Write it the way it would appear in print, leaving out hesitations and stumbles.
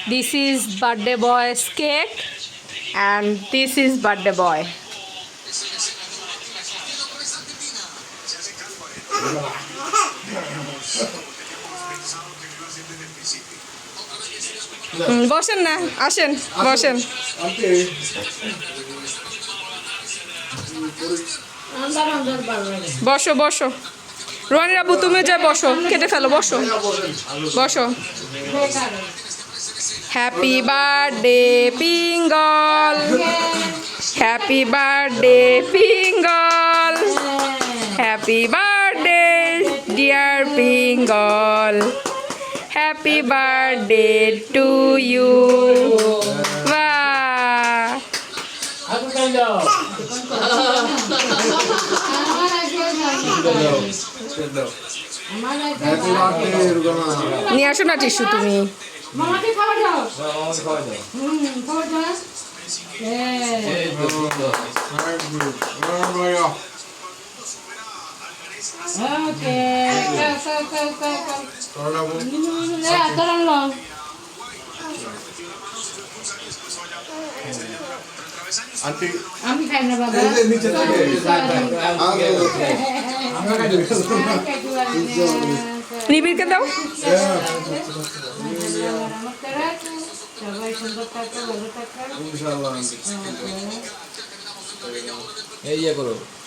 This is birthday boy's cake and this is birthday boy. বসেন না, আসেন বসেন। বসো বসো, রোহানির আব্বু তুমি যা বসো, কেটে ফেলো, বসো বসো। Happy birthday Pingal, happy birthday Pingal, happy birthday dear Pingal, happy birthday to you. বাহ, নিয়ে আসো না টিস্যু তুমি। মামাকে খাবার দাও। খাবার দাও। ওকে, আমি খাই না বাবা। নিবিড়কে দাও। সবাই সুন্দর থাকো, ভালো থাকো। এই করো।